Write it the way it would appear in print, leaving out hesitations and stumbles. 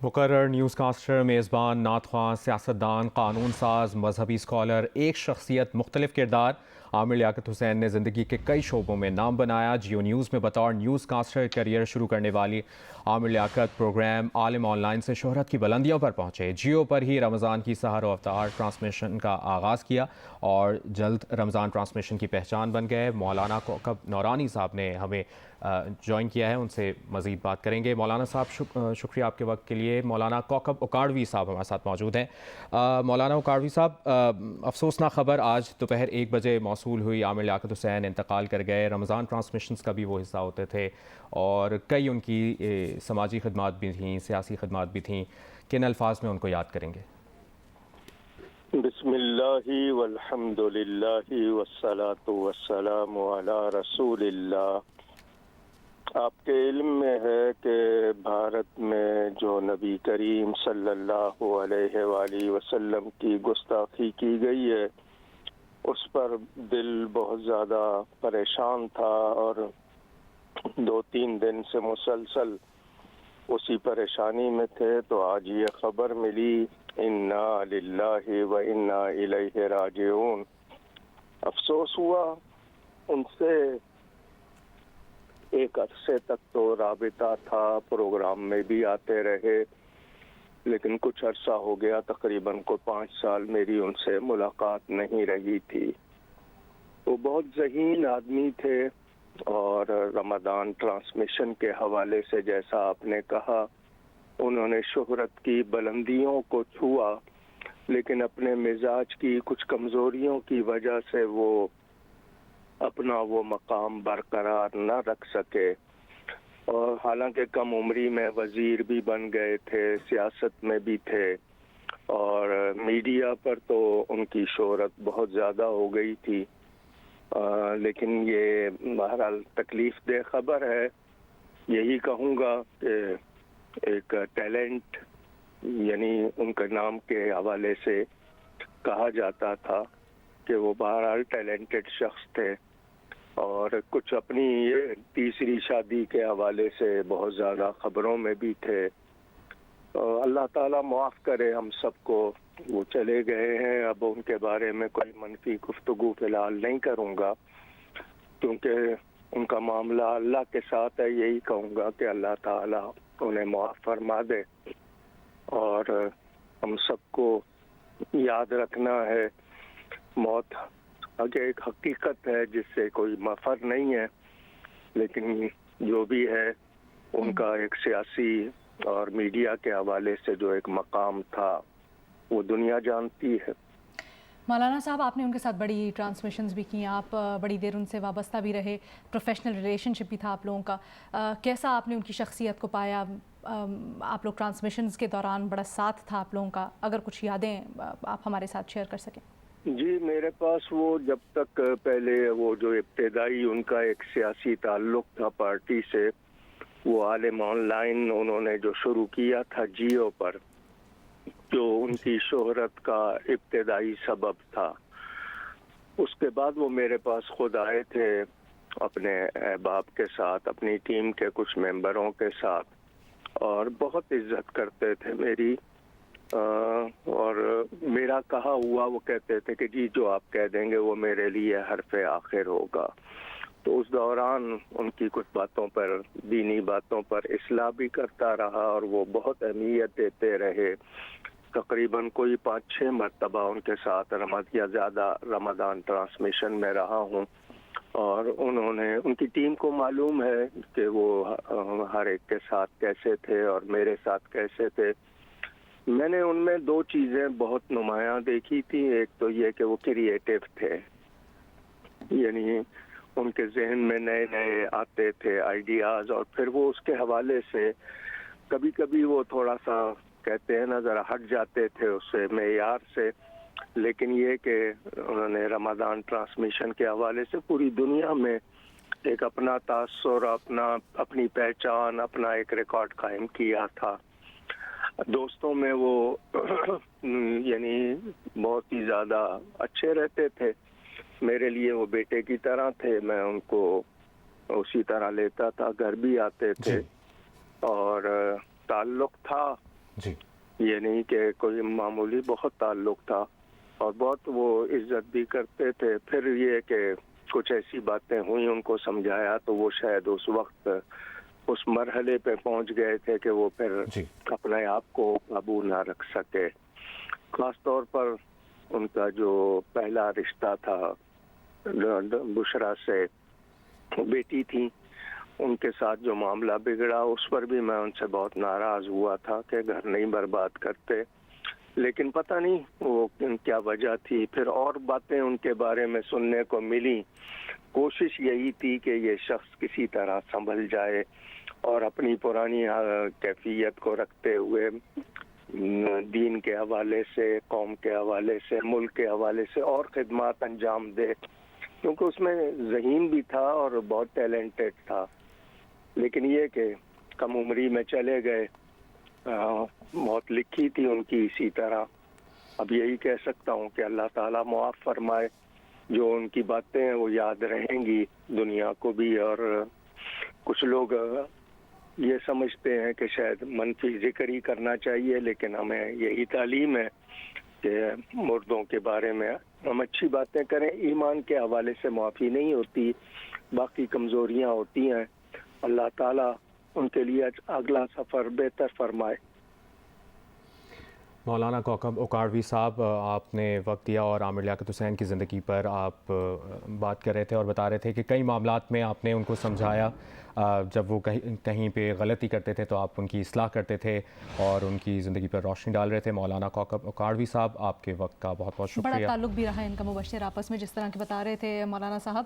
मुकर्रर news caster, मेज़बान, नातख़्वां, सियासतदान, कानून साज, मजहबी स्कॉलर, एक शख्सियत, मुख्तलिफ किरदार। आमिर लियाकत हुसैन ने ज़िंदगी के कई शोबों में नाम बनाया। जियो न्यूज़ में बतौर न्यूज़ कास्टर करियर शुरू करने वाली आमिर लियाकत प्रोग्राम आलिम ऑनलाइन से शोहरत की बुलंदियों पर पहुँचे। जियो पर ही रमज़ान की सहर व अफ्तार ट्रांसमिशन का आगाज़ किया और जल्द रमज़ान ट्रांसमिशन की पहचान बन गए। मौलाना कौकब नौरानी साहब ने हमें ज्वाइन किया है, उनसे मज़ीद बात करेंगे। मौलाना साहब शुक्रिया आपके वक्त के लिए। मौलाना कौकब उकाड़वी साहब हमारे साथ मौजूद हैं। मौलाना उकाड़वी साहब, अफसोसनाक ख़बर आज दोपहर 1 बजे मौसूल हुई। आमिर लियाकत हुसैन इंतकाल कर गए। रमज़ान ट्रांसमिशंस का भी वो हिस्सा होते थे और कई उनकी समाजी खदमात भी थीं, सियासी खदमात भी थीं। किन अल्फाज में उनको याद करेंगे? बिस्मिल्लाहि वल्हम्दुलिल्लाहि वस्सलातु वस्सलामु अला रसूलिल्लाह। आपके इल्म में है कि भारत में जो नबी करीम सल्लल्लाहु अलैहि वसल्लम की गुस्ताखी की गई है, उस पर दिल बहुत ज़्यादा परेशान था और 2-3 दिन से मुसलसल उसी परेशानी में थे। तो आज ये खबर मिली, इन्ना लिल्लाहि व इन्ना इलैहि राजिऊन। अफसोस हुआ। उनसे एक अरसे तक तो राबिता था, प्रोग्राम में भी आते रहे, लेकिन कुछ अरसा हो गया, तकरीबन को 5 साल मेरी उनसे मुलाकात नहीं रही थी। वो बहुत ज़हीन आदमी थे और रमज़ान ट्रांसमिशन के हवाले से जैसा आपने कहा, उन्होंने शोहरत की बुलंदियों को छुआ, लेकिन अपने मिजाज की कुछ कमज़ोरियों की वजह से वो अपना वो मकाम बरकरार न रख सके। और हालांकि कम उम्री में वज़ीर भी बन गए थे, सियासत में भी थे और मीडिया पर तो उनकी शोहरत बहुत ज़्यादा हो गई थी। लेकिन ये बहरहाल तकलीफ़ दह खबर है। यही कहूँगा कि एक टैलेंट, यानी उनके नाम के हवाले से कहा जाता था कि वो बहरहाल टैलेंटेड शख्स थे और कुछ अपनी तीसरी शादी के हवाले से बहुत ज़्यादा ख़बरों में भी थे। अल्लाह ताला माफ़ करे हम सबको। वो चले गए हैं, अब उनके बारे में कोई मनफी गुफ्तगू फ़िलहाल नहीं करूँगा, क्योंकि उनका मामला अल्लाह के साथ है। यही कहूँगा कि अल्लाह ताला उन्हें माफ़ फरमा दे और हम सबको याद रखना है, मौत आगे एक हकीकत है जिससे कोई मफर नहीं है, लेकिन जो भी है उनका एक सियासी और मीडिया के हवाले से जो एक मकाम था वो दुनिया जानती है। मौलाना साहब, आपने उनके साथ बड़ी ट्रांसमिशंस भी की, आप बड़ी देर उनसे वाबस्ता भी रहे, प्रोफेशनल रिलेशनशिप भी था आप लोगों का। कैसा आपने उनकी शख्सियत को पाया? आप लोग ट्रांसमिशंस के दौरान बड़ा साथ था आप लोगों का, अगर कुछ यादें आप हमारे साथ शेयर कर सकें। जी, मेरे पास वो जब तक पहले वो जो इब्तिदाई उनका एक सियासी ताल्लुक था पार्टी से, वो आलिम ऑनलाइन उन्होंने जो शुरू किया था जियो पर, जो उनकी शोहरत का इब्तिदाई सबब था। उसके बाद वो मेरे पास खुद आए थे अपने अहबाब के साथ, अपनी टीम के कुछ मेंबरों के साथ, और बहुत इज्जत करते थे मेरी। और मेरा कहा हुआ वो कहते थे कि जी जो आप कह देंगे वो मेरे लिए हरफ़े आखिर होगा। तो उस दौरान उनकी कुछ बातों पर, दीनी बातों पर इस्लाह भी करता रहा और वो बहुत अहमियत देते रहे। तकरीबन कोई 5-6 मरतबा उनके साथ या ज़्यादा रमज़ान ट्रांसमिशन में रहा हूँ और उन्होंने, उनकी टीम को मालूम है कि वो हर एक के साथ कैसे थे और मेरे साथ कैसे थे। मैंने उनमें 2 चीज़ें बहुत नुमायाँ देखी थी। एक तो ये कि वो क्रिएटिव थे, यानी उनके जहन में नए नए आते थे आइडियाज़, और फिर वो उसके हवाले से कभी कभी वो थोड़ा सा कहते हैं ना, ज़रा हट जाते थे उससे मेयार से। लेकिन ये कि उन्होंने रमज़ान ट्रांसमिशन के हवाले से पूरी दुनिया में एक अपना तासुर, अपनी पहचान, अपना एक रिकॉर्ड कायम किया था। दोस्तों में वो यानी बहुत ही ज़्यादा अच्छे रहते थे। मेरे लिए वो बेटे की तरह थे, मैं उनको उसी तरह लेता था, घर भी आते थे और ताल्लुक़ था। جی یہ نہیں کہ کوئی معمولی، بہت تعلق تھا اور بہت وہ عزت بھی کرتے تھے. پھر یہ کہ کچھ ایسی باتیں ہوئی، ان کو سمجھایا تو وہ شاید اس وقت اس مرحلے پہ پہنچ گئے تھے کہ وہ پھر جی اپنے آپ کو قابو نہ رکھ سکے. خاص طور پر ان کا جو پہلا رشتہ تھا بشرا سے، بیٹی تھی، ان کے ساتھ جو معاملہ بگڑا اس پر بھی میں ان سے بہت ناراض ہوا تھا کہ گھر نہیں برباد کرتے. لیکن پتہ نہیں وہ کیا وجہ تھی. پھر اور باتیں ان کے بارے میں سننے کو ملی. کوشش یہی تھی کہ یہ شخص کسی طرح سنبھل جائے اور اپنی پرانی کیفیت کو رکھتے ہوئے دین کے حوالے سے، قوم کے حوالے سے، ملک کے حوالے سے اور خدمات انجام دے، کیونکہ اس میں ذہین بھی تھا اور بہت ٹیلنٹڈ تھا. لیکن یہ کہ کم عمری میں چلے گئے. موت لکھی تھی ان کی اسی طرح. اب یہی کہہ سکتا ہوں کہ اللہ تعالیٰ معاف فرمائے. جو ان کی باتیں ہیں وہ یاد رہیں گی دنیا کو بھی، اور کچھ لوگ یہ سمجھتے ہیں کہ شاید منفی ذکر ہی کرنا چاہیے، لیکن ہمیں یہی تعلیم ہے کہ مردوں کے بارے میں ہم اچھی باتیں کریں. ایمان کے حوالے سے معافی نہیں ہوتی، باقی کمزوریاں ہوتی ہیں. اللہ تعالیٰ ان کے لیے اگلا سفر بہتر فرمائے. مولانا کوکب اکاڑوی صاحب، آپ نے وقت دیا اور عامر لیاقت حسین کی زندگی پر آپ بات کر رہے تھے اور بتا رہے تھے کہ کئی معاملات میں آپ نے ان کو سمجھایا. جب وہ کہیں پہ غلطی کرتے تھے تو آپ ان کی اصلاح کرتے تھے اور ان کی زندگی پر روشنی ڈال رہے تھے. مولانا کوکب اکاڑوی صاحب، آپ کے وقت کا بہت بہت شکریہ. بڑا تعلق بھی رہا ہے ان کا مبشر آپس میں، جس طرح کے بتا رہے تھے مولانا صاحب.